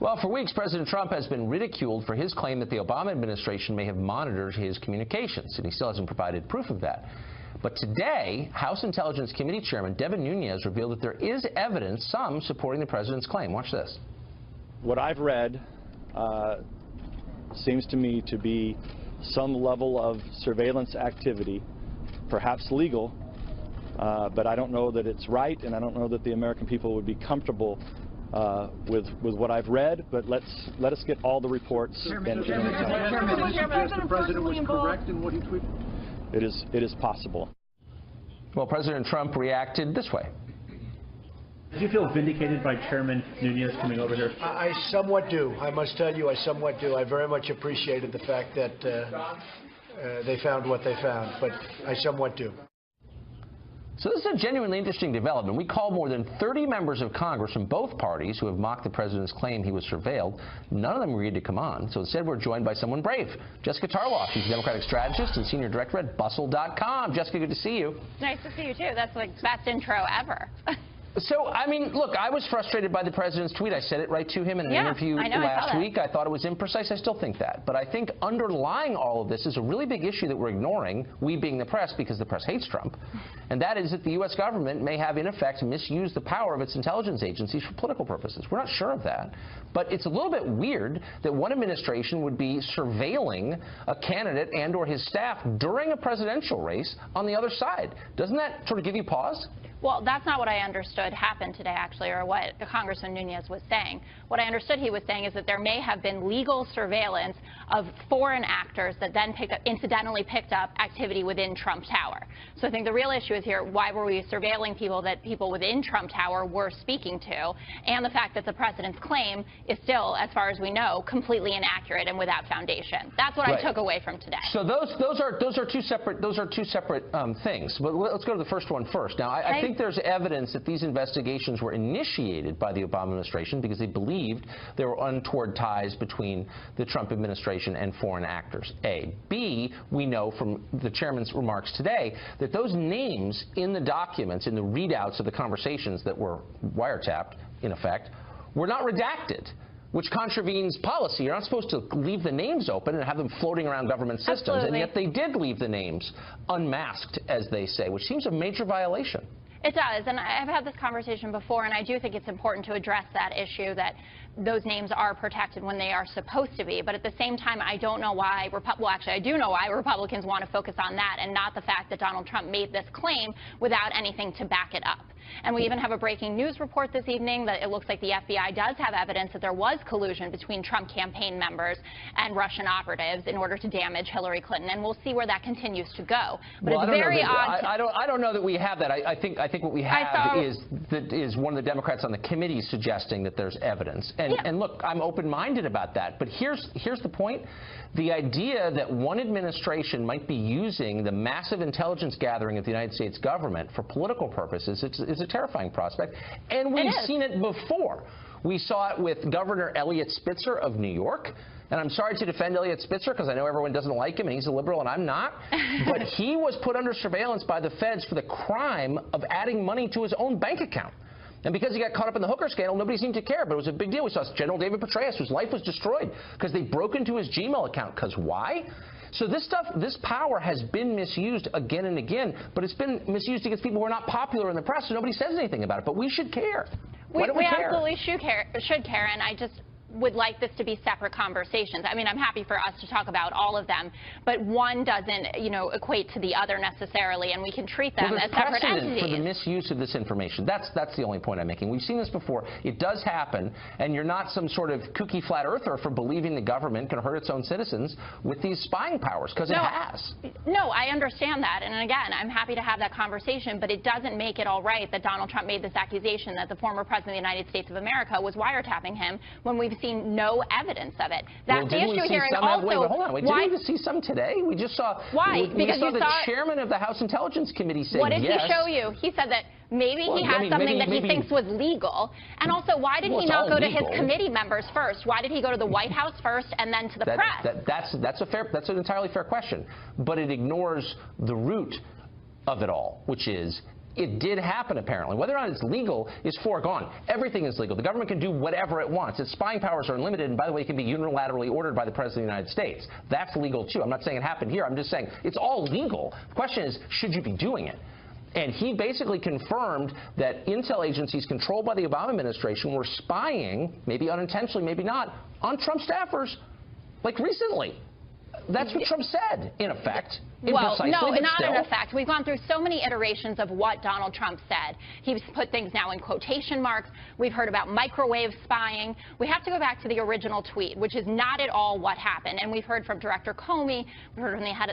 Well, for weeks, President Trump has been ridiculed for his claim that the Obama administration may have monitored his communications, and he still hasn't provided proof of that. But today, House Intelligence Committee Chairman Devin Nunes revealed that there is evidence, some supporting the president's claim. Watch this. What I've read seems to me to be some level of surveillance activity, perhaps legal, but I don't know that it's right, and I don't know that the American people would be comfortable with what I've read. But let us get all the reports. Chairman, the president was correct in what he tweeted? It is possible. Well, President Trump reacted this way. Do you feel vindicated by Chairman Nunes coming over here? I somewhat do. I must tell you, I somewhat do. I very much appreciated the fact that they found what they found, but I somewhat do. So this is a genuinely interesting development. We called more than 30 members of Congress from both parties who have mocked the president's claim he was surveilled. None of them agreed to come on. So instead, we're joined by someone brave, Jessica Tarloff. She's a Democratic strategist and senior director at Bustle.com. Jessica, good to see you. Nice to see you, too. That's like the best intro ever. So, I mean, look, I was frustrated by the president's tweet. I said it right to him in an interview last week. I thought it was imprecise. I still think that. But I think underlying all of this is a really big issue that we're ignoring, we being the press, because the press hates Trump. And that is that the U.S. government may have, in effect, misused the power of its intelligence agencies for political purposes. We're not sure of that. But it's a little bit weird that one administration would be surveilling a candidate and or his staff during a presidential race on the other side. Doesn't that sort of give you pause? Well, that's not what I understood happened today, actually, or what Congressman Nunes was saying. What I understood he was saying is that there may have been legal surveillance of foreign actors that then incidentally picked up activity within Trump Tower. So I think the real issue is here, why were we surveilling people that people within Trump Tower were speaking to, and the fact that the president's claim is still, as far as we know, completely inaccurate and without foundation. That's what I took away from today. So those are two separate things. But let's go to the first one first. Now, I think there's evidence that these investigations were initiated by the Obama administration because they believed there were untoward ties between the Trump administration and foreign actors, A. B, we know from the chairman's remarks today that those names in the documents, in the readouts of the conversations that were wiretapped, in effect, were not redacted, which contravenes policy. You're not supposed to leave the names open and have them floating around government systems. Absolutely. And yet they did leave the names unmasked, as they say, which seems a major violation. It does, and I've had this conversation before, and I do think it's important to address that issue, that those names are protected when they are supposed to be. But at the same time, I don't know why, well, actually, I do know why Republicans want to focus on that and not the fact that Donald Trump made this claim without anything to back it up. And we even have a breaking news report this evening that it looks like the FBI does have evidence that there was collusion between Trump campaign members and Russian operatives in order to damage Hillary Clinton, and we'll see where that continues to go. But it's very odd. I don't know that we have that. I think what we have is one of the Democrats on the committee suggesting that there's evidence. And look, I'm open-minded about that. But here's the point. The idea that one administration might be using the massive intelligence gathering of the United States government for political purposes is a terrifying prospect. And we've seen it before. We saw it with Governor Eliot Spitzer of New York. And I'm sorry to defend Eliot Spitzer because I know everyone doesn't like him and he's a liberal and I'm not. But he was put under surveillance by the feds for the crime of adding money to his own bank account. And because he got caught up in the hooker scandal, nobody seemed to care, but it was a big deal. We saw General David Petraeus, whose life was destroyed because they broke into his Gmail account. Because why? So this power has been misused again and again, but it's been misused against people who are not popular in the press, so nobody says anything about it. But we should care. We absolutely should care, and I just would like this to be separate conversations. I mean, I'm happy for us to talk about all of them, but one doesn't, equate to the other necessarily, and we can treat them as separate entities. For the misuse of this information. That's the only point I'm making. We've seen this before. It does happen, and you're not some sort of kooky flat earther for believing the government can hurt its own citizens with these spying powers, because it has. No, I understand that, and again, I'm happy to have that conversation, but it doesn't make it all right that Donald Trump made this accusation that the former president of the United States of America was wiretapping him when we've seen no evidence of it. That's the issue here. And also, hold on. Didn't we see some today? We just saw. Why? Because we saw the chairman of the House Intelligence Committee say yes. What did he show you? He said that maybe he has something that he thinks was legal. And also, why did he not go to his committee members first? Why did he go to the White House first and then to the press? That's an entirely fair question. But it ignores the root of it all, which is it did happen, apparently. Whether or not it's legal is foregone. Everything is legal. The government can do whatever it wants. Its spying powers are unlimited, and by the way, it can be unilaterally ordered by the President of the United States. That's legal, too. I'm not saying it happened here. I'm just saying it's all legal. The question is, should you be doing it? And he basically confirmed that intel agencies controlled by the Obama administration were spying, maybe unintentionally, maybe not, on Trump staffers, like recently. That's what Trump said, in effect. Well, no, not in effect. We've gone through so many iterations of what Donald Trump said. He's put things now in quotation marks. We've heard about microwave spying. We have to go back to the original tweet, which is not at all what happened. And we've heard from Director Comey. We've heard from the head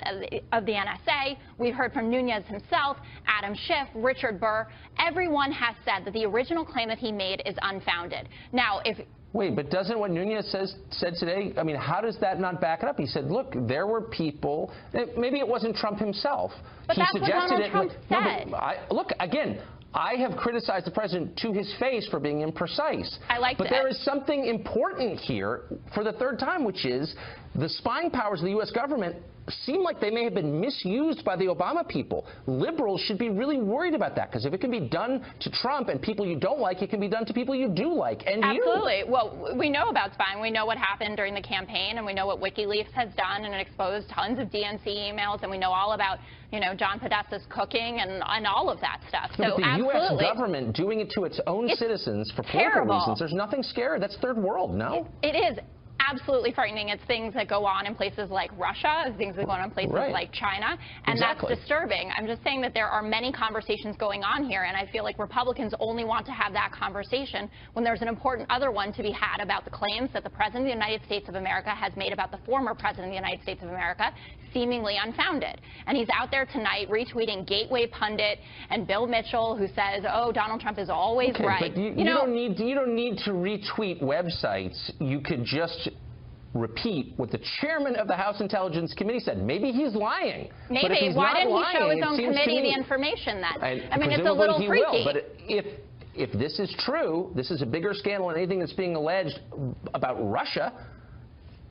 of the NSA. We've heard from Nunes himself, Adam Schiff, Richard Burr. Everyone has said that the original claim that he made is unfounded. Now, if Wait, but doesn't what Nunes said today, I mean, how does that not back it up? He said, look, there were people, maybe it wasn't Trump himself. But he that's suggested what Donald Trump said. No, look, again, I have criticized the president to his face for being imprecise. I like that. But there is something important here for the third time, which is the spying powers of the U.S. government seem like they may have been misused by the Obama people. Liberals should be really worried about that, because if it can be done to Trump and people you don't like, it can be done to people you do like, and Absolutely. Well, we know about spying. We know what happened during the campaign, and we know what WikiLeaks has done, and it exposed tons of DNC emails, and we know all about, you know, John Podesta's cooking and all of that stuff. No, so but the absolutely. U.S. government doing it to its own citizens for terrible. political reasons, there's nothing scary. That's third world, no? It is absolutely frightening. It's things that go on in places like Russia, it's things that go on in places like China, and that's disturbing. I'm just saying that there are many conversations going on here, and I feel like Republicans only want to have that conversation when there's an important other one to be had about the claims that the President of the United States of America has made about the former President of the United States of America, seemingly unfounded. And he's out there tonight retweeting Gateway Pundit and Bill Mitchell, who says, oh, Donald Trump is always right. But you don't need to retweet websites. You could just repeat what the chairman of the House Intelligence Committee said. Maybe he's lying. Maybe. But if he's Why not didn't lying, he show his own committee the information then? I mean, it's a little freaky. Will, but if this is true, this is a bigger scandal than anything that's being alleged about Russia,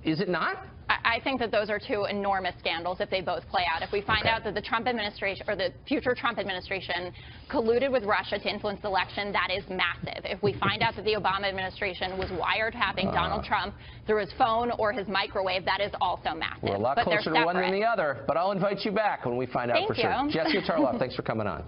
is it not? I think that those are two enormous scandals if they both play out. If we find out that the Trump administration or the future Trump administration colluded with Russia to influence the election, that is massive. If we find out that the Obama administration was wiretapping Donald Trump through his phone or his microwave, that is also massive. We're a lot closer to one than the other, but I'll invite you back when we find out for sure. Jesse Tarloff, thanks for coming on.